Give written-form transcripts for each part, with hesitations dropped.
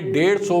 150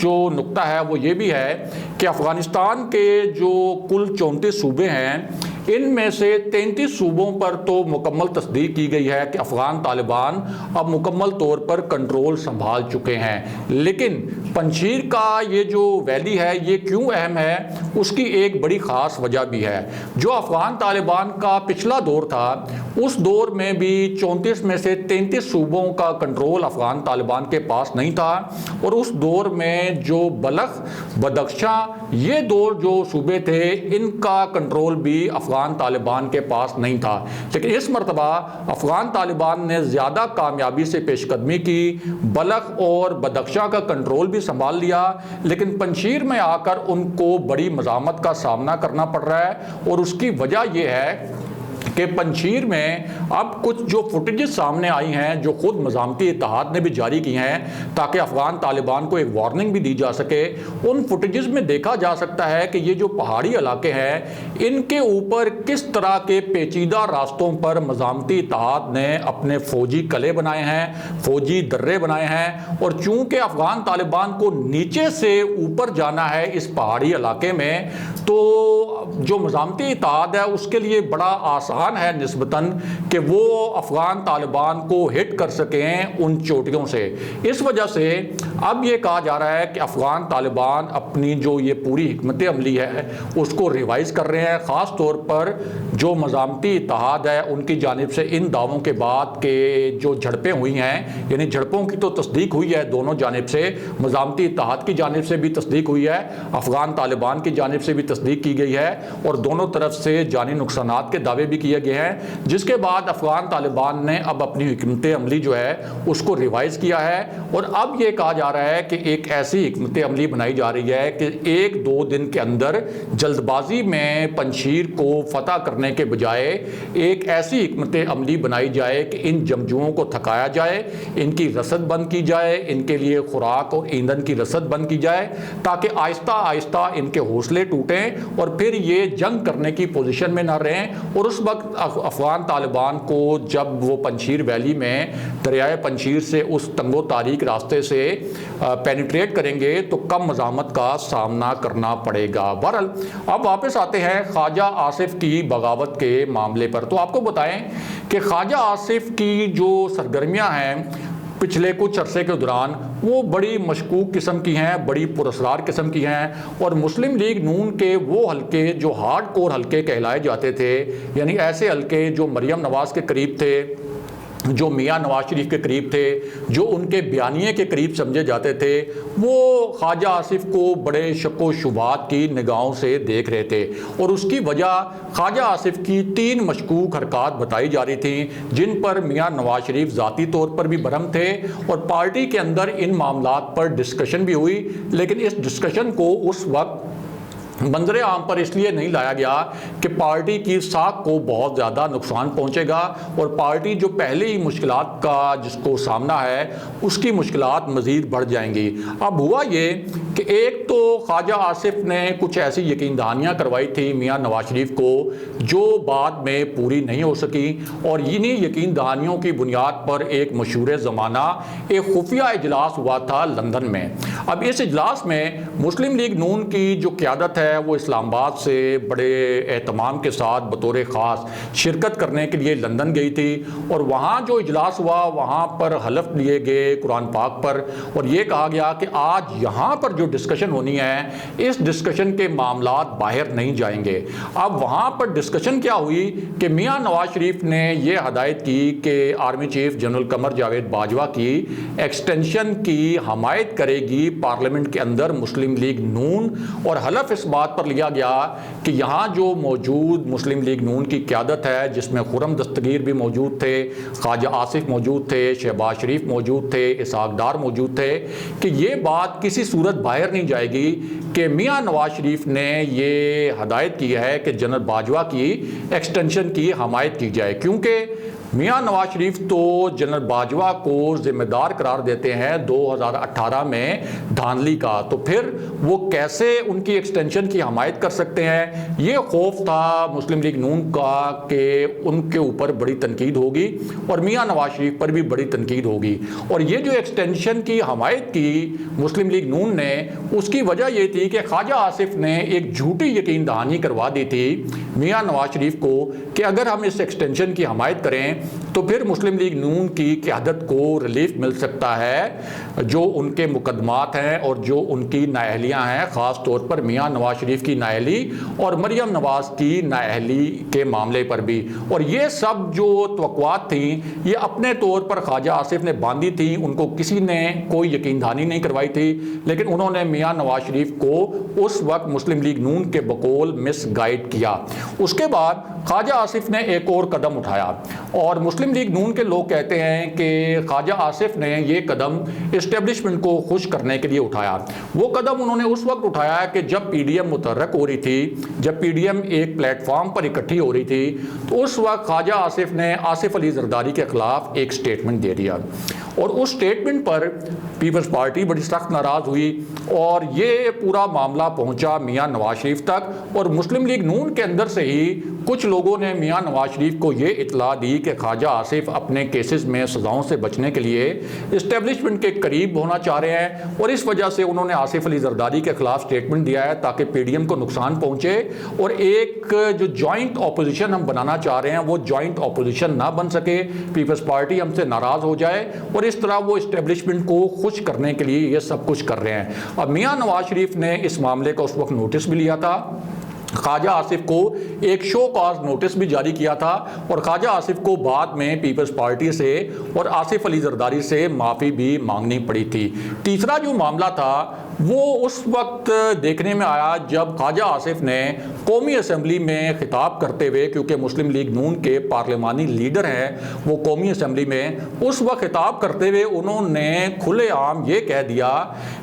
جو نقطہ ہے وہ یہ بھی ہے کہ افغانستان کے جو کل 34 صوبے ہیں ان میں سے 33 صوبوں پر تو مکمل تصدیق کی گئی ہے کہ افغان طالبان اب مکمل طور پر کنٹرول سنبھال چکے ہیں، لیکن پنجشیر کا یہ جو ویلی ہے یہ کیوں اہم ہے، اس کی ایک بڑی خاص وجہ بھی ہے۔ جو افغان طالبان کا پچھلا دور تھا اس دور میں بھی 34 میں سے 33 صوبوں کا کنٹرول افغان طالبان کے پاس نہیں تھا، اور اس دور میں جو بلخ، بدخشاں، یہ دو جو صوبے تھے ان کا کنٹرول بھی افغان طالبان کے پاس نہیں تھا۔ لیکن اس مرتبہ افغان طالبان نے زیادہ کامیابی سے پیش قدمی کی، بلخ اور بدخشاں کا کنٹرول بھی سنبھال لیا، لیکن پنجشیر میں آ کر ان کو بڑی مزاحمت کا سامنا کرنا پڑ رہا ہے، اور اس کی وجہ یہ ہے کہ پنجشیر میں اب کچھ جو فوٹیجز سامنے آئی ہیں جو خود مزاحمتی اتحاد نے بھی جاری کی ہیں تاکہ افغان طالبان کو ایک وارننگ بھی دی جا سکے، ان فوٹیجز میں دیکھا جا سکتا ہے کہ یہ جو پہاڑی علاقے ہیں ان کے اوپر کس طرح کے پیچیدہ راستوں پر مزاحمتی اتحاد نے اپنے فوجی قلعے بنائے ہیں، فوجی درے بنائے ہیں، اور چونکہ افغان طالبان کو نیچے سے اوپر جانا ہے اس پہاڑی علاقے میں تو جو مزاحمتی اتحاد ہے اس کے لیے بڑا آسان ہے نسبتاً کہ وہ افغان طالبان کو ہٹ کر سکیں ان چوٹیوں سے۔ اس وجہ سے اب یہ کہا جا رہا ہے کہ افغان طالبان اپنی جو یہ پوری حکمت عملی ہے اس کو ریوائز کر رہے ہیں، خاص طور پر جو مزاحمتی اتحاد ہے ان کی جانب سے ان دعووں کے بعد کہ جو جھڑپیں ہوئی ہیں، یعنی جھڑپوں کی تو تصدیق ہوئی ہے دونوں جانب سے، مزاحمتی اتحاد کی جانب سے بھی تصدیق ہوئی ہے، افغان طالبان کی جانب سے بھی تصدیق کی گئی ہے، اور دونوں طرف سے جانی نقصانات کے دعوے بھی کیے گئے ہیں، جس کے بعد افغان طالبان نے اب اپنی حکمت عملی جو ہے اس کو ریوائز کیا ہے، اور اب یہ کہا جا رہا ہے کہ ایک ایسی حکمت عملی بنائی جا رہی ہے کہ 1-2 دن کے اندر جلد بازی میں پنجشیر کو فتح کرنے کے بجائے ایک ایسی حکمت عملی بنائی جائے کہ ان جنگجوؤں کو تھکایا جائے، ان کی رسد بند کی جائے، ان کے لیے خوراک اور ایندھن کی رسد بند کی جائے تاکہ آہستہ آہستہ ان کے حوصلے ٹوٹیں اور پھر یہ جنگ کرنے کی پوزیشن میں نہ رہیں، اور اس وقت افغان طالبان کو جب وہ پنجشیر ویلی میں دریائے پنجشیر سے اس تنگ و تاریک راستے سے پینیٹریٹ کریں گے تو کم مزاحمت کا سامنا کرنا پڑے گا۔ بہرحال اب واپس آتے ہیں خواجہ آصف کی بغاوت کے معاملے پر۔ تو آپ کو بتائیں کہ خواجہ آصف کی جو سرگرمیاں ہیں پچھلے کچھ عرصے کے دوران وہ بڑی مشکوک قسم کی ہیں، بڑی پراسرار قسم کی ہیں، اور مسلم لیگ نون کے وہ حلقے جو ہارڈ کور حلقے کہلائے جاتے تھے، یعنی ایسے حلقے جو مریم نواز کے قریب تھے، جو میاں نواز شریف کے قریب تھے، جو ان کے بیانیے کے قریب سمجھے جاتے تھے، وہ خواجہ آصف کو بڑے شک و شبہات کی نگاہوں سے دیکھ رہے تھے، اور اس کی وجہ خواجہ آصف کی 3 مشکوک حرکات بتائی جا رہی تھیں جن پر میاں نواز شریف ذاتی طور پر بھی برہم تھے، اور پارٹی کے اندر ان معاملات پر ڈسکشن بھی ہوئی، لیکن اس ڈسکشن کو اس وقت منظر عام پر اس لیے نہیں لایا گیا کہ پارٹی کی ساکھ کو بہت زیادہ نقصان پہنچے گا، اور پارٹی جو پہلے ہی مشکلات کا جس کو سامنا ہے اس کی مشکلات مزید بڑھ جائیں گی۔ اب ہوا یہ کہ ایک تو خواجہ آصف نے کچھ ایسی یقین دہانیاں کروائی تھی میاں نواز شریف کو جو بعد میں پوری نہیں ہو سکی، اور انہی یقین دہانیوں کی بنیاد پر ایک مشہور زمانہ ایک خفیہ اجلاس ہوا تھا لندن میں۔ اب اس اجلاس میں مسلم لیگ نون کی جو قیادت ہے وہ اسلام آباد سے بڑے اہتمام کے ساتھ بطور خاص شرکت کرنے کے لیے لندن گئی تھی، اور وہاں جو اجلاس ہوا وہاں پر حلف لیے گئے قرآن پاک پر، اور یہ کہا گیا کہ آج یہاں پر جو ڈسکشن ہونی ہے اس ڈسکشن کے معاملات باہر نہیں جائیں گے۔ اب وہاں پر ڈسکشن کیا ہوئی کہ میاں نواز شریف نے یہ ہدایت کی کہ army chief general Qamar Javed Bajwa کی ایکسٹینشن کی حمایت کرے گی پارلیمنٹ کے اندر مسلم لیگ نون، اور حلف اس بات پر لیا گیا کہ یہاں جو موجود مسلم لیگ نون کی قیادت ہے جس میں خرم دستگیر بھی موجود تھے، خواجہ آصف موجود تھے، شہباز شریف موجود تھے، اسحاق ڈار موجود تھے، کہ یہ بات کسی صورت باہر نہیں جائے گی کہ میاں نواز شریف نے یہ ہدایت کی ہے کہ جنرل باجوہ کی ایکسٹینشن کی حمایت کی جائے، کیونکہ میاں نواز شریف تو جنرل باجوہ کو ذمہ دار قرار دیتے ہیں 2018 میں دھاندلی کا، تو پھر وہ کیسے ان کی ایکسٹینشن کی حمایت کر سکتے ہیں؟ یہ خوف تھا مسلم لیگ نون کا کہ ان کے اوپر بڑی تنقید ہوگی اور میاں نواز شریف پر بھی بڑی تنقید ہوگی، اور یہ جو ایکسٹینشن کی حمایت کی مسلم لیگ نون نے، اس کی وجہ یہ تھی کہ خواجہ آصف نے ایک جھوٹی یقین دہانی کروا دی تھی میاں نواز شریف کو کہ اگر ہم اس ایکسٹینشن کی حمایت کریں تو پھر مسلم لیگ نون کی قیادت کو ریلیف مل سکتا ہے جو ان کے مقدمات ہیں اور جو ان کی نااہلیاں ہیں، خاص طور پر میاں نواز شریف کی نااہلی اور مریم نواز کی نااہلی کے معاملے پر بھی۔ اور یہ سب جو توقعات تھیں یہ اپنے طور پر خواجہ آصف نے باندھی تھیں، ان کو کسی نے کوئی یقین دہانی نہیں کروائی تھی، لیکن انہوں نے میاں نواز شریف کو اس وقت مسلم لیگ نون کے بقول مس گائیڈ کیا۔ اس کے بعد خواجہ آصف نے ایک اور قدم اٹھایا، اور مسلم لیگ نون کے لوگ کہتے ہیں کہ خواجہ آصف نے یہ قدم اسٹیبلشمنٹ کو خوش کرنے کے لیے اٹھایا۔ وہ قدم انہوں نے اس وقت اٹھایا کہ جب پی ڈی ایم متحرک ہو رہی تھی، جب پی ڈی ایم ایک پلیٹ فارم پر اکٹھی ہو رہی تھی، تو اس وقت خواجہ آصف نے آصف علی زرداری کے خلاف ایک سٹیٹمنٹ دے دیا، اور اس سٹیٹمنٹ پر پیپلز پارٹی بڑی سخت ناراض ہوئی، اور یہ پورا معاملہ پہنچا میاں نواز شریف تک، اور مسلم لیگ نون کے اندر سے ہی کچھ لوگوں نے میاں نواز شریف کو یہ اطلاع دی کہ خواجہ آصف اپنے کیسز میں سزاؤں سے بچنے کے لیے اسٹیبلشمنٹ کے قریب ہونا چاہ رہے ہیں، اور اس وجہ سے انہوں نے آصف علی زرداری کے خلاف سٹیٹمنٹ دیا ہے تاکہ پی ڈی ایم کو نقصان پہنچے، اور ایک جو جوائنٹ اپوزیشن ہم بنانا چاہ رہے ہیں وہ جوائنٹ اپوزیشن نہ بن سکے، پیپلز پارٹی ہم سے ناراض ہو جائے، اور اس طرح وہ اسٹیبلشمنٹ کو خوش کرنے کے لیے یہ سب کچھ کر رہے ہیں۔ اب میاں نواز شریف نے اس معاملے کا اس وقت نوٹس بھی لیا تھا، خواجہ آصف کو ایک شو کاز نوٹس بھی جاری کیا تھا، اور خواجہ آصف کو بعد میں پیپلز پارٹی سے اور آصف علی زرداری سے معافی بھی مانگنی پڑی تھی۔ تیسرا جو معاملہ تھا وہ اس وقت دیکھنے میں آیا جب خواجہ آصف نے قومی اسمبلی میں خطاب کرتے ہوئے، کیونکہ مسلم لیگ نون کے پارلیمانی لیڈر ہیں وہ قومی اسمبلی میں، اس وقت خطاب کرتے ہوئے انہوں نے کھلے عام یہ کہہ دیا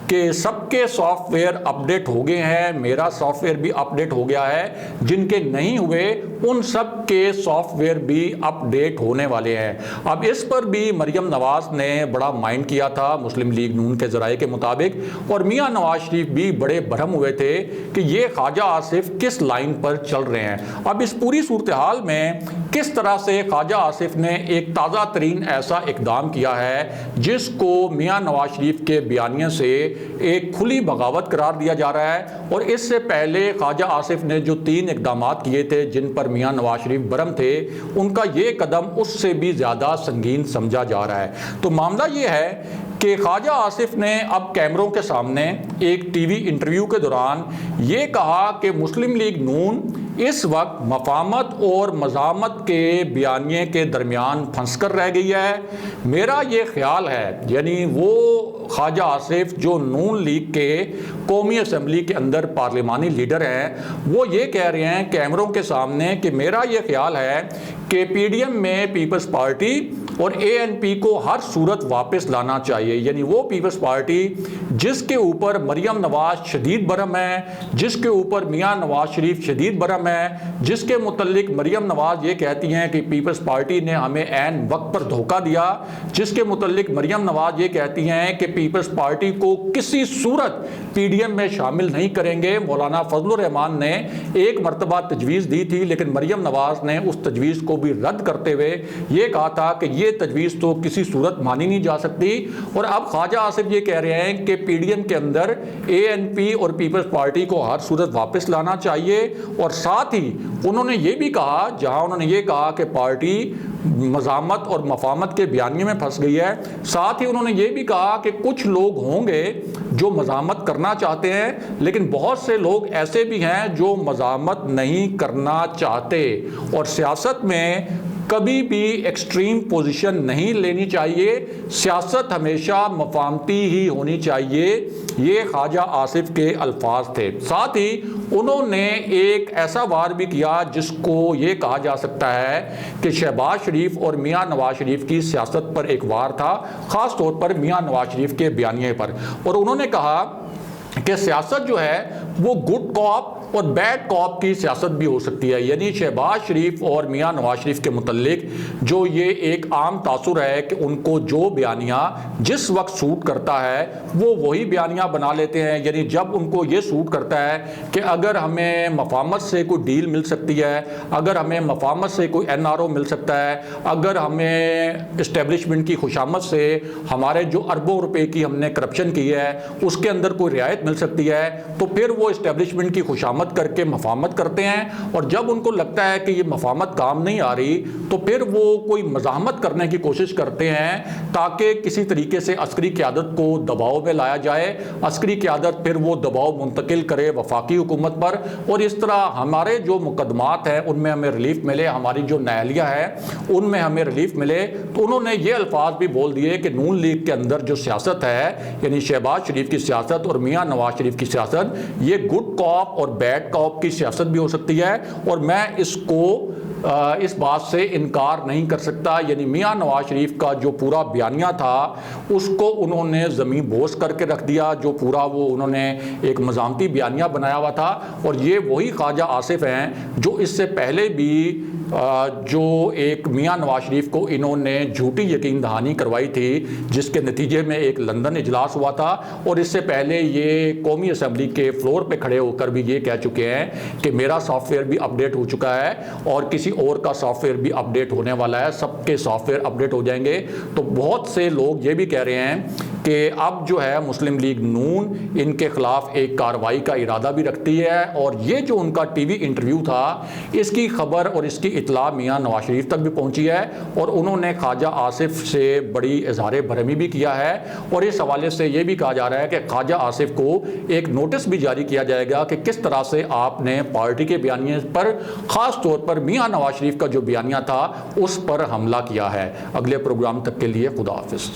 کہ سب کے سافٹ ویئر اپڈیٹ ہو گئے ہیں، میرا سافٹ ویئر بھی اپڈیٹ ہو گیا ہے، جن کے نہیں ہوئے ان سب کے سافٹ ویئر بھی اپڈیٹ ہونے والے ہیں۔ اب اس پر بھی مریم نواز نے بڑا مائنڈ کیا تھا مسلم لیگ نون کے ذرائع کے مطابق، اور میاں نواز شریف بھی بڑے برہم ہوئے تھے کہ یہ خواجہ آصف کس لائن پر چل رہے ہیں۔ اب اس پوری صورتحال میں کس طرح سے خواجہ آصف نے ایک تازہ ترین ایسا اقدام کیا ہے جس کو میاں نواز شریف کے بیانیے سے ایک کھلی بغاوت قرار دیا جا رہا ہے، اور اس سے پہلے خواجہ آصف نے جو 3 اقدامات کیے تھے جن پر میاں نواز شریف برہم تھے، ان کا یہ قدم اس سے بھی زیادہ سنگین سمجھا جا رہا ہے۔ تو معاملہ یہ ہے کہ خواجہ آصف نے اب کیمروں کے سامنے ایک ٹی وی انٹرویو کے دوران یہ کہا کہ مسلم لیگ نون اس وقت مفاہمت اور مزاحمت کے بیانیے کے درمیان پھنس کر رہ گئی ہے۔ میرا یہ خیال ہے، یعنی وہ خواجہ آصف جو نون لیگ کے قومی اسمبلی کے اندر پارلیمانی لیڈر ہیں، وہ یہ کہہ رہے ہیں کیمروں کے سامنے کہ میرا یہ خیال ہے کہ پی ڈی ایم میں پیپلز پارٹی اور اے این پی کو ہر صورت واپس لانا چاہیے، یعنی وہ پیپلز پارٹی جس کے اوپر مریم نواز شدید برہم ہے، جس کے اوپر میاں نواز شریف شدید برہم ہے، جس کے متعلق مریم نواز یہ کہتی ہیں کہ پیپلز پارٹی نے ہمیں عین وقت پر دھوکہ دیا، جس کے متعلق مریم نواز یہ کہتی ہیں کہ پیپلز پارٹی کو کسی صورت پی ڈی ایم میں شامل نہیں کریں گے۔ مولانا فضل الرحمان نے ایک مرتبہ تجویز دی تھی، لیکن مریم نواز نے اس تجویز کو بھی رد کرتے ہوئے یہ کہا تھا کہ یہ تجویز تو کسی صورت مانی نہیں جا سکتی، اور اب خواجہ آصف یہ کہہ رہے ہیں کہ پی ڈی ایم کے اندر اے این پی اور پیپلز پارٹی کو ہر صورت واپس لانا چاہیے، اور ساتھ ہی انہوں نے یہ بھی کہا، جہاں انہوں نے یہ کہا کہ پارٹی مزاحمت اور مفاہمت کے بیانیے میں پھنس گئی ہے، ساتھ ہی انہوں نے یہ بھی کہا کہ کچھ لوگ ہوں گے جو مزاحمت کرنا چاہتے ہیں، لیکن بہت سے لوگ ایسے بھی ہیں جو مزاحمت نہیں کرنا چاہتے، اور سیاست میں کبھی بھی ایکسٹریم پوزیشن نہیں لینی چاہیے، سیاست ہمیشہ مفاہمتی ہی ہونی چاہیے۔ یہ خواجہ آصف کے الفاظ تھے۔ ساتھ ہی انہوں نے ایک ایسا وار بھی کیا جس کو یہ کہا جا سکتا ہے کہ شہباز شریف اور میاں نواز شریف کی سیاست پر ایک وار تھا، خاص طور پر میاں نواز شریف کے بیانیے پر، اور انہوں نے کہا کہ سیاست جو ہے وہ گڈ کاپ اور بیڈ کاپ کی سیاست بھی ہو سکتی ہے، یعنی شہباز شریف اور میاں نواز شریف کے متعلق جو یہ ایک عام تاثر ہے کہ ان کو جو بیانیہ جس وقت سوٹ کرتا ہے وہ وہی بیانیہ بنا لیتے ہیں، یعنی جب ان کو یہ سوٹ کرتا ہے کہ اگر ہمیں مفاہمت سے کوئی ڈیل مل سکتی ہے، اگر ہمیں مفاہمت سے کوئی NRO مل سکتا ہے، اگر ہمیں اسٹیبلشمنٹ کی خوشامد سے ہمارے جو اربوں روپے کی ہم نے کرپشن کی ہے اس کے اندر کوئی رعایت مل سکتی ہے، تو پھر وہ اسٹیبلشمنٹ کی خوشامد کر کے مفاہمت کرتے ہیں، اور جب ان کو لگتا ہے کہ یہ مفاہمت کام نہیں آ رہی تو پھر وہ کوئی مزاحمت کرنے کی کوشش کرتے ہیں تاکہ کسی طریقے سے عسکری قیادت کو دباؤ میں لایا جائے، عسکری قیادت پھر وہ دباؤ منتقل کرے وفاقی حکومت پر، اور اس طرح ہمارے جو مقدمات ہیں ان میں ہمیں ریلیف ملے، ہماری جو نااہلیہ ہے ان میں ہمیں ریلیف ملے۔ تو انہوں نے یہ الفاظ بھی بول دیے کہ نون لیگ کے اندر جو سیاست ہے، یعنی شہباز شریف کی سیاست اور میاں نواز شریف کی سیاست، یہ گڈ کاپ اور بیڈ کاپ کی سیاست بھی ہو سکتی ہے، اور میں اس بات سے انکار نہیں کر سکتا، یعنی میاں نواز شریف کا جو پورا بیانیہ تھا اس کو انہوں نے زمین بوس کر کے رکھ دیا، جو پورا وہ انہوں نے ایک مزاحمتی بیانیہ بنایا ہوا تھا، اور یہ وہی خواجہ آصف ہیں جو اس سے پہلے بھی جو ایک میاں نواز شریف کو انہوں نے جھوٹی یقین دہانی کروائی تھی جس کے نتیجے میں ایک لندن اجلاس ہوا تھا، اور اس سے پہلے یہ قومی اسمبلی کے فلور پہ کھڑے ہو کر بھی یہ کہہ چکے ہیں کہ میرا سافٹ ویئر بھی اپڈیٹ ہو چکا ہے اور کسی اور کا سافٹ ویئر بھی اپڈیٹ ہونے والا ہے، سب کے سافٹ ویئر اپڈیٹ ہو جائیں گے۔ تو بہت سے لوگ یہ بھی کہہ رہے ہیں کہ اب جو ہے مسلم لیگ نون ان کے خلاف ایک کارروائی کا ارادہ بھی رکھتی ہے، اور یہ جو ان کا ٹی وی انٹرویو تھا اس کی خبر اور اس کی اطلاع میاں نواز شریف تک بھی پہنچی ہے، اور انہوں نے خواجہ آصف سے بڑی اظہار برہمی بھی کیا ہے، اور اس حوالے سے یہ بھی کہا جا رہا ہے کہ خواجہ آصف کو ایک نوٹس بھی جاری کیا جائے گا کہ کس طرح سے آپ نے پارٹی کے بیانیے پر، خاص طور پر میاں نواز شریف کا جو بیانیہ تھا اس پر حملہ کیا ہے۔ اگلے پروگرام تک کے لیے خدا حافظ۔